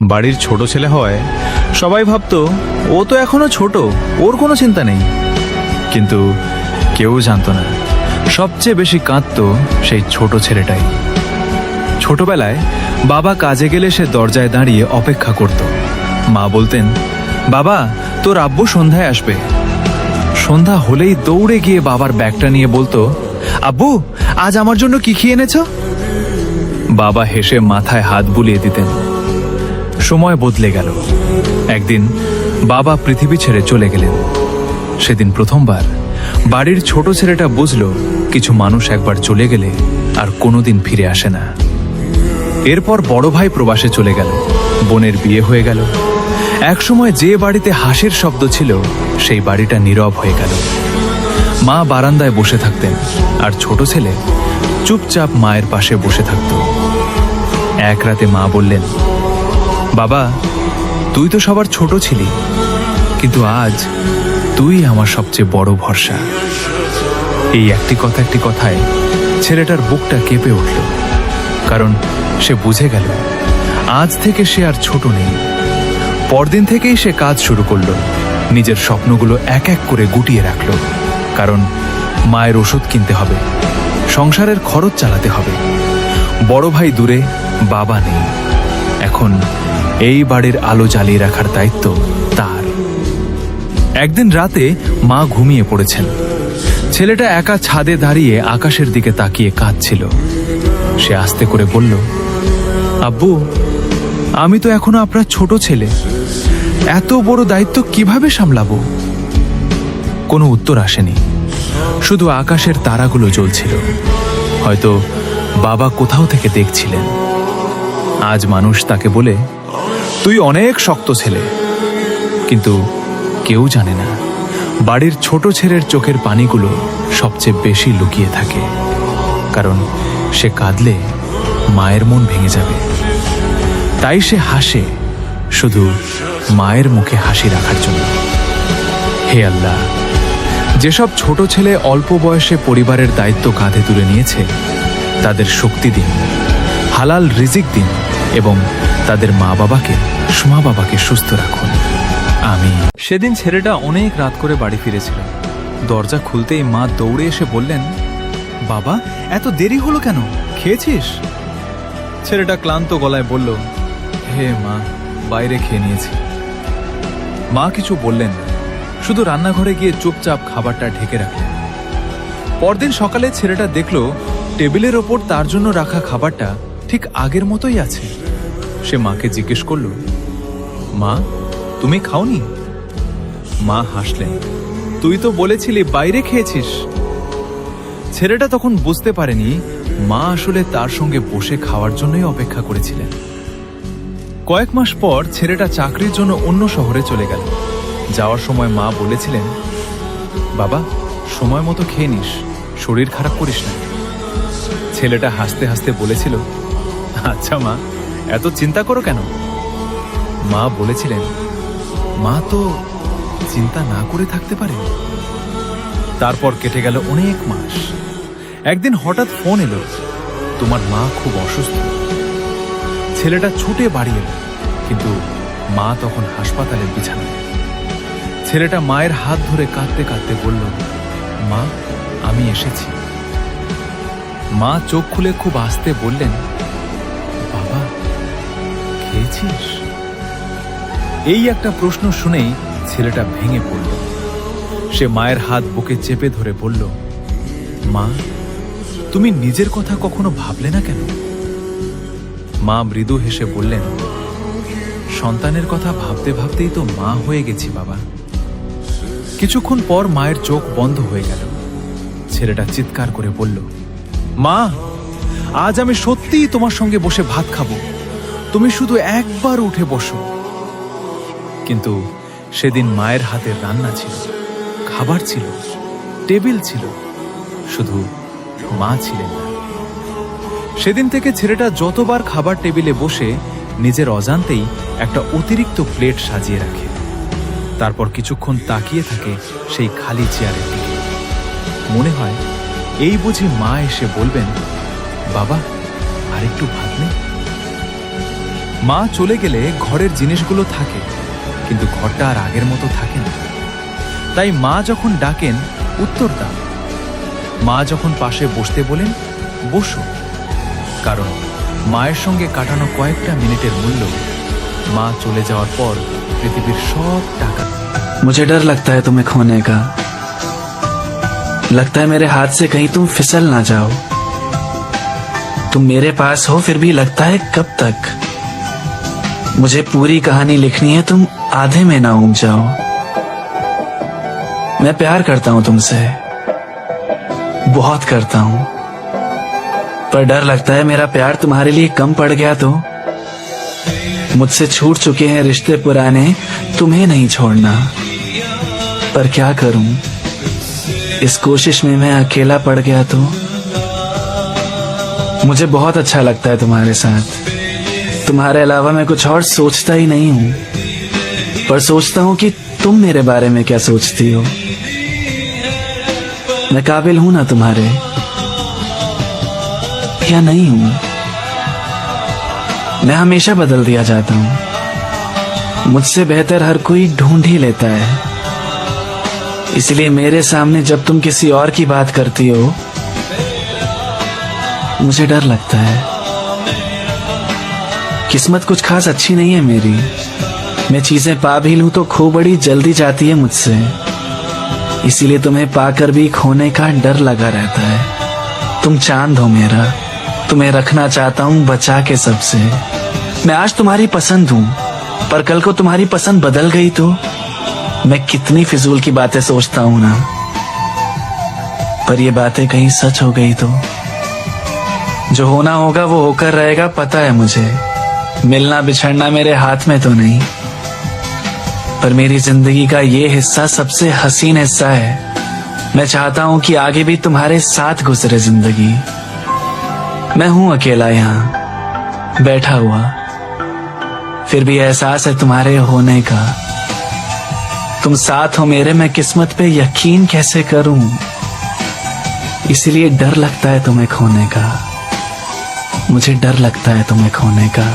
বাড়ির ছোট ছেলে হয় সবাই ভাবতো ও তো এখনো ছোট, ওর কোনো চিন্তা নেই। কিন্তু কেউ জানতো না সবচেয়ে বেশি কাঁদতো সেই ছোট ছেলেটাই। ছোটবেলায় বাবা কাজে গেলে সে দরজায় দাঁড়িয়ে অপেক্ষা করত। মা বলতেন, বাবা তোর আব্বু সন্ধ্যায় আসবে। সন্ধ্যা হলেই দৌড়ে গিয়ে বাবার ব্যাগটা নিয়ে বলতো, আব্বু আজ আমার জন্য কি খেয়ে এনেছ? বাবা হেসে মাথায় হাত বুলিয়ে দিতেন। সময় বদলে গেল। একদিন বাবা পৃথিবী ছেড়ে চলে গেলেন। সেদিন প্রথমবার বাড়ির ছোট ছেলেটা বুঝল কিছু মানুষ একবার চলে গেলে আর কোনোদিন ফিরে আসে না। এরপর বড় ভাই প্রবাসে চলে গেল, বোনের বিয়ে হয়ে গেল। একসময় যে বাড়িতে হাসির শব্দ ছিল সেই বাড়িটা নীরব হয়ে গেল। মা বারান্দায় বসে থাকতেন আর ছোট ছেলে চুপচাপ মায়ের পাশে বসে থাকত। এক রাতে মা বললেন, বাবা তুই তো সবার ছোট ছিলি, কিন্তু আজ তুই আমার সবচেয়ে বড় ভরসা। এই একটি কথায় ছেলেটার বুকটা কেঁপে উঠল, কারণ সে বুঝে গেল আজ থেকে সে আর ছোট নেই। পরদিন থেকেই সে কাজ শুরু করল, নিজের স্বপ্নগুলো এক এক করে গুটিয়ে রাখল। কারণ মায়ের ওষুধ কিনতে হবে, সংসারের খরচ চালাতে হবে। বড় ভাই দূরে, বাবা নেই। এখন এই বাড়ির আলো জ্বালিয়ে রাখার দায়িত্ব তার। একদিন রাতে মা ঘুমিয়ে পড়েছেন। ছেলেটা একা ছাদে দাঁড়িয়ে আকাশের দিকে তাকিয়ে কাঁদছিল। সে আস্তে করে বলল, আব্বু আমি তো এখনো আপনার ছোট ছেলে, এত বড় দায়িত্ব কিভাবে সামলাবো? কোনো উত্তর আসেনি, শুধু আকাশের তারাগুলো জ্বলছিল। হয়তো বাবা কোথাও থেকে দেখছিলেন। আজ মানুষ তাকে বলে, তুই অনেক শক্ত ছেলে, কিন্তু কেউ জানে না বাড়ির ছোট ছেলের চোখের পানিগুলো সবচেয়ে বেশি লুকিয়ে থাকে। কারণ সে কাঁদলে মায়ের মন ভেঙে যাবে, তাই সে হাসে শুধু মায়ের মুখে হাসি রাখার জন্য। হে আল্লাহ, যেসব ছোট ছেলে অল্প বয়সে পরিবারের দায়িত্ব কাঁধে তুলে নিয়েছে তাদের শক্তি দিন, হালাল রিজিক দিন এবং তাদের মা বাবাকে সুস্থ রাখুন। আমি সেদিন ছেলেটা অনেক রাত করে বাড়ি ফিরেছিল। দরজা খুলতেই মা দৌড়ে এসে বললেন, বাবা এত দেরি হলো কেন, খেয়েছিস? ছেলেটা ক্লান্ত গলায় বলল, হে মা, বাইরে খেয়ে নিয়েছি। মা কিছু বললেন না, শুধু রান্নাঘরে গিয়ে চুপচাপ খাবারটা ঢেকে রাখলেন। পরদিন সকালে ছেলেটা দেখল টেবিলের ওপর তার জন্য রাখা খাবারটা ঠিক আগের মতোই আছে। সে মাকে জিজ্ঞেস করল, মা তুমি খাওনি? মা হাসলেন, তুই তো বলেছিলি বাইরে খেয়েছিস। ছেলেটা তখন বুঝতে পারেনি মা আসলে তার সঙ্গে বসে খাওয়ার জন্যই অপেক্ষা করেছিলেন। কয়েক মাস পর ছেলেটা চাকরির জন্য অন্য শহরে চলে গেল। যাওয়ার সময় মা বলেছিলেন, বাবা সময় মতো খেয়ে নিস, শরীর খারাপ করিস না। ছেলেটা হাসতে হাসতে বলেছিল, আচ্ছা মা, এত চিন্তা করো কেন? মা বলেছিলেন, মা তো চিন্তা না করে থাকতে পারে। তারপর কেটে গেল অনেক মাস। একদিন হঠাৎ ফোন এলো, তোমার মা খুব অসুস্থ। ছেলেটা ছুটে বাড়ি এলো, কিন্তু মা তখন হাসপাতালের বিছানায়। ছেলেটা মায়ের হাত ধরে কাঁদতে কাঁদতে বলল, মা আমি এসেছি। মা চোখ খুলে খুব আস্তে বললেন, বাবা খেয়েছিস? এই একটা প্রশ্ন শুনেই ছেলেটা ভেঙে পড়ল। সে মায়ের হাত বুকে চেপে ধরে বলল, মা তুমি নিজের কথা কখনো ভাবলে না কেন? মা মৃদু হেসে বললেন, সন্তানের কথা ভাবতে ভাবতেই তো মা হয়ে গেছি বাবা। কিছুক্ষণ পর মায়ের চোখ বন্ধ হয়ে গেল। ছেলেটা চিৎকার করে বলল, মা আজ আমি সত্যিই তোমার সঙ্গে বসে ভাত খাবো, তুমি শুধু একবার উঠে বসো। কিন্তু সেদিন মায়ের হাতের রান্না ছিল, খাবার ছিল, টেবিল ছিল, শুধু মা ছিলেন না। সেদিন থেকে ছেলেটা যতবার খাবার টেবিলে বসে নিজের অজান্তেই একটা অতিরিক্ত প্লেট সাজিয়ে রাখে। তারপর কিছুক্ষণ তাকিয়ে থাকে সেই খালি চেয়ারের দিকে। মনে হয় এই বুঝি মা এসে বলবেন, বাবা আরেকটু ভাত নে। মা চলে গেলে ঘরের জিনিসগুলো থাকে, কিন্তু ঘরটা আর আগের মতো থাকে না। তাই মা যখন ডাকেন উত্তর দাও, মা যখন পাশে বসতে বলেন বসো, কারণ মায়ের সঙ্গে কাটানো কয়েকটা মিনিটের মূল্য মা চলে যাওয়ার পর পৃথিবীর সব টাকা। मुझे डर लगता है तुम्हें खोने का। लगता है मेरे हाथ से कहीं तुम फिसल ना जाओ। तुम मेरे पास हो फिर भी लगता है कब तक। मुझे पूरी कहानी लिखनी है, तुम आधे में ना उब जाओ। मैं प्यार करता हूं तुमसे, बहुत करता हूं, पर डर लगता है मेरा प्यार तुम्हारे लिए कम पड़ गया तो। मुझसे छूट चुके हैं रिश्ते पुराने, तुम्हें नहीं छोड़ना, पर क्या करूं इस कोशिश में मैं अकेला पड़ गया तो। मुझे बहुत अच्छा लगता है तुम्हारे साथ, तुम्हारे अलावा मैं कुछ और सोचता ही नहीं हूं, पर सोचता हूं कि तुम मेरे बारे में क्या सोचती हो। मैं काबिल हूं ना तुम्हारे, या नहीं हूं। मैं हमेशा बदल दिया जाता हूं, मुझसे बेहतर हर कोई ढूंढ ही लेता है। इसलिए मेरे सामने जब तुम किसी और की बात करती हो मुझे डर लगता है। किस्मत कुछ खास अच्छी नहीं है मेरी, मैं चीजें पा भी लूं तो खो बड़ी जल्दी जाती है मुझसे। इसीलिए तुम्हें पाकर भी खोने का डर लगा रहता है। तुम चांद हो मेरा, तुम्हें रखना चाहता हूं बचा के सबसे। मैं आज तुम्हारी पसंद हूं, पर कल को तुम्हारी पसंद बदल गई तो। मैं कितनी फिजूल की बातें सोचता हूं ना, पर ये बातें कहीं सच हो गई तो। जो होना होगा वो होकर रहेगा, पता है मुझे। मिलना बिछड़ना मेरे हाथ में तो नहीं, पर मेरी जिंदगी का ये हिस्सा सबसे हसीन हिस्सा है। मैं चाहता हूं कि आगे भी तुम्हारे साथ गुजरे जिंदगी। मैं हूं अकेला यहां बैठा हुआ, फिर भी एहसास है तुम्हारे होने का। तुम साथ हो मेरे, मैं किस्मत पे यकीन कैसे करूं। इसीलिए डर लगता है तुम्हें खोने का, मुझे डर लगता है तुम्हें खोने का।